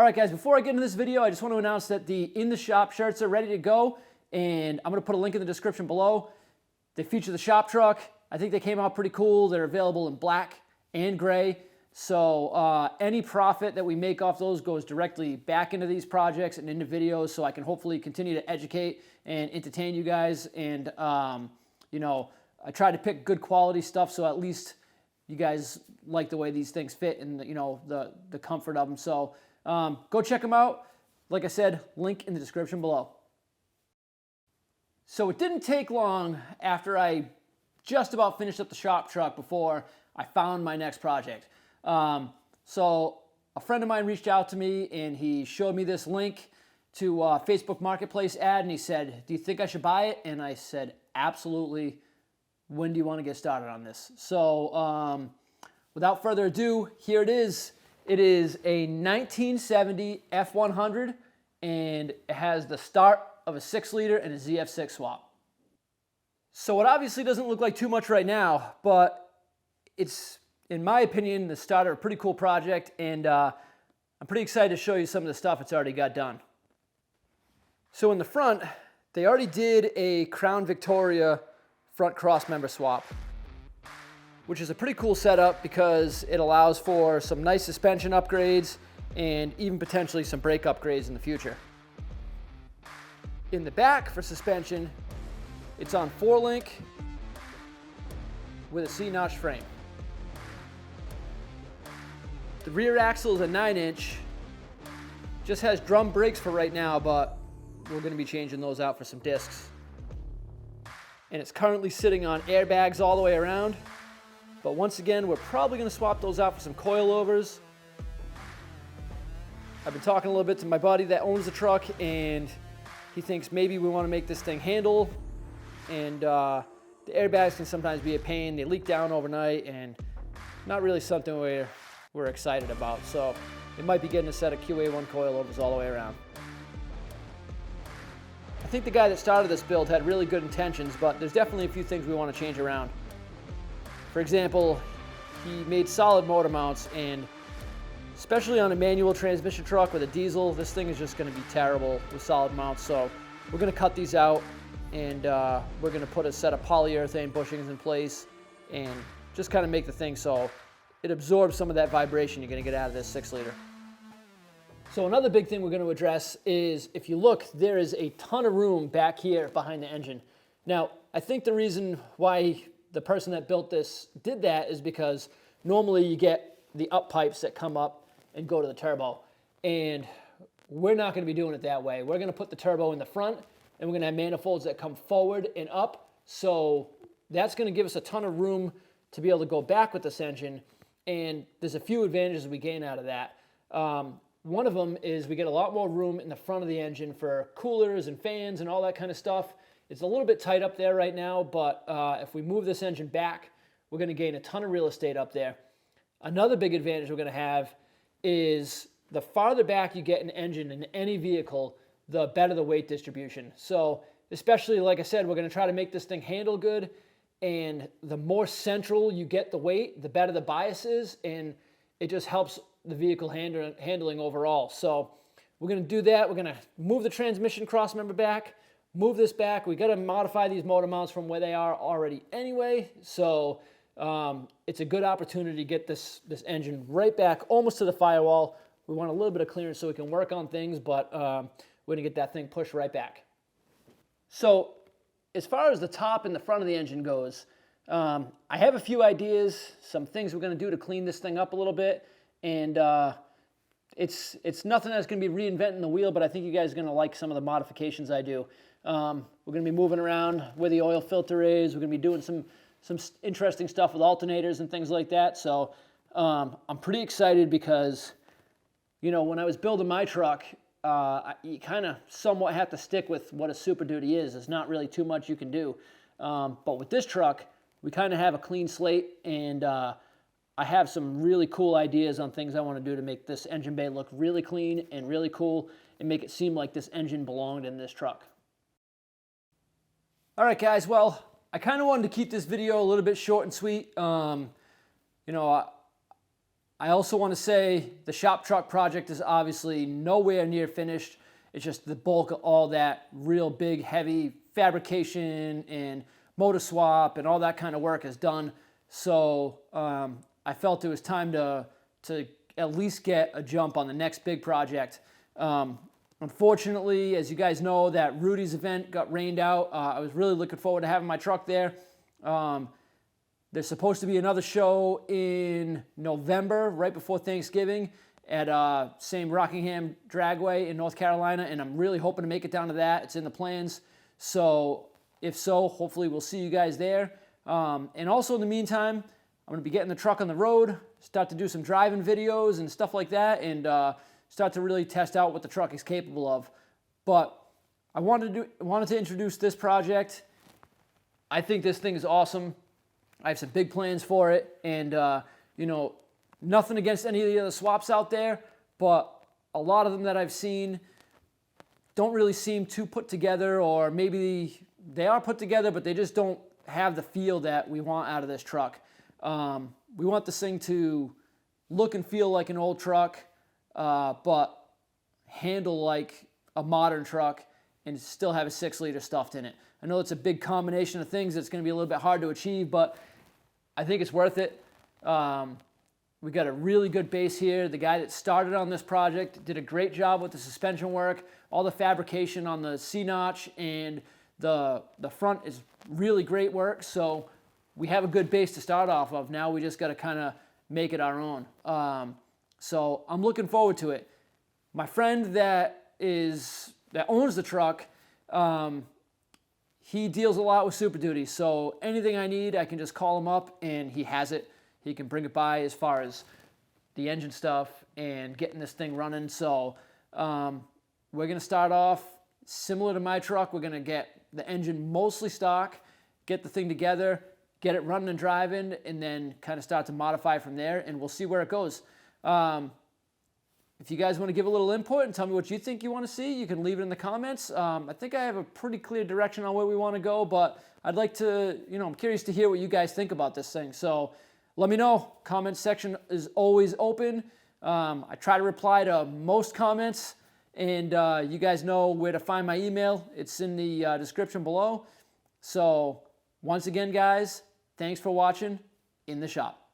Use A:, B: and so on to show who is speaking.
A: All right, guys, before I get into this video, I just want to announce that the In the Shop shirts are ready to go, and I'm going to put a link in the description below. They feature the shop truck. I think they came out pretty cool. They're available in black and gray. So any profit that we make off those goes directly back into these projects and into videos, so I can hopefully continue to educate and entertain you guys. And, you know, I try to pick good quality stuff so at least you guys like the way these things fit and, you know, the comfort of them. So go check them out. Like I said, link in the description below. So it didn't take long after I just about finished up the shop truck before I found my next project. So a friend of mine reached out to me and he showed me this link to a Facebook Marketplace ad, and he said, "Do you think I should buy it?" And I said, "Absolutely. When do you want to get started on this?" So without further ado, here it is. It is a 1970 F100, and it has the start of a 6-liter and a ZF6 swap. So it obviously doesn't look like too much right now, but it's, in my opinion, the start of a pretty cool project, and I'm pretty excited to show you some of the stuff it's already got done. So in the front, they already did a Crown Victoria front crossmember swap, which is a pretty cool setup because it allows for some nice suspension upgrades and even potentially some brake upgrades in the future. In the back for suspension, it's on 4-link with a C-notch frame. The rear axle is a 9-inch, just has drum brakes for right now, but we're going to be changing those out for some discs. And it's currently sitting on airbags all the way around, but once again, we're probably going to swap those out for some coilovers. I've been talking a little bit to my buddy that owns the truck, and he thinks maybe we want to make this thing handle, and the airbags can sometimes be a pain. They leak down overnight, and not really something we're excited about. So it might be getting a set of QA1 coilovers all the way around. I think the guy that started this build had really good intentions, but there's definitely a few things we want to change around. For example, he made solid motor mounts, and especially on a manual transmission truck with a diesel, this thing is just going to be terrible with solid mounts. So we're going to cut these out, and we're going to put a set of polyurethane bushings in place and just kind of make the thing so it absorbs some of that vibration you're going to get out of this 6-liter. So another big thing we're going to address is, if you look, there is a ton of room back here behind the engine. Now, I think the reason why the person that built this did that is because normally you get the up pipes that come up and go to the turbo. And we're not going to be doing it that way. We're going to put the turbo in the front, and we're going to have manifolds that come forward and up. So that's going to give us a ton of room to be able to go back with this engine. And there's a few advantages we gain out of that. One of them is we get a lot more room in the front of the engine for coolers and fans and all that kind of stuff. It's a little bit tight up there right now, but if we move this engine back, we're going to gain a ton of real estate up there. Another big advantage we're going to have is the farther back you get an engine in any vehicle, the better the weight distribution. So especially, like I said, we're going to try to make this thing handle good, and the more central you get the weight, the better the bias is, and it just helps the vehicle handling overall. So we're going to do that. We're going to move the transmission crossmember back, move this back. We got to modify these motor mounts from where they are already anyway. So it's a good opportunity to get this engine right back almost to the firewall. We want a little bit of clearance so we can work on things, but we're going to get that thing pushed right back. So as far as the top and the front of the engine goes, I have a few ideas, some things we're going to do to clean this thing up a little bit. And it's nothing that's going to be reinventing the wheel, but I think you guys are going to like some of the modifications I do. We're going to be moving around where the oil filter is. We're going to be doing some interesting stuff with alternators and things like that. So I'm pretty excited because, you know, when I was building my truck, you kind of somewhat have to stick with what a Super Duty is. There's not really too much you can do. But with this truck, we kind of have a clean slate, and I have some really cool ideas on things I want to do to make this engine bay look really clean and really cool and make it seem like this engine belonged in this truck. All right, guys, well, I kind of wanted to keep this video a little bit short and sweet. You know, I also want to say the shop truck project is obviously nowhere near finished. It's just the bulk of all that real big, heavy fabrication and motor swap and all that kind of work is done. So I felt it was time to at least get a jump on the next big project. Unfortunately, as you guys know, that Rudy's event got rained out. I was really looking forward to having my truck there. There's supposed to be another show in November, right before Thanksgiving, at same Rockingham Dragway in North Carolina, and I'm really hoping to make it down to that. It's in the plans. So if so, hopefully we'll see you guys there. And also in the meantime, I'm going to be getting the truck on the road, start to do some driving videos and stuff like that, and start to really test out what the truck is capable of. But I wanted to introduce this project. I think this thing is awesome. I have some big plans for it, and you know, nothing against any of the other swaps out there, but a lot of them that I've seen don't really seem too put together, or maybe they are put together, but they just don't have the feel that we want out of this truck. We want this thing to look and feel like an old truck, but handle like a modern truck and still have a 6-liter stuffed in it. I know it's a big combination of things that's going to be a little bit hard to achieve, but I think it's worth it. We got a really good base here. The guy that started on this project did a great job with the suspension work. All the fabrication on the C-notch and the front is really great work. So we have a good base to start off of. Now we just got to kind of make it our own. So I'm looking forward to it. My friend that owns the truck, he deals a lot with Super Duty. So anything I need, I can just call him up and he has it. He can bring it by as far as the engine stuff and getting this thing running. So we're going to start off similar to my truck. We're going to get the engine mostly stock, get the thing together, get it running and driving, and then kind of start to modify from there, and we'll see where it goes. If you guys want to give a little input and tell me what you think you want to see, you can leave it in the comments. I think I have a pretty clear direction on where we want to go, but I'd like to, I'm curious to hear what you guys think about this thing. So let me know. Comment section is always open. I try to reply to most comments, and you guys know where to find my email. It's in the description below. So once again, guys, thanks for watching In the Shop.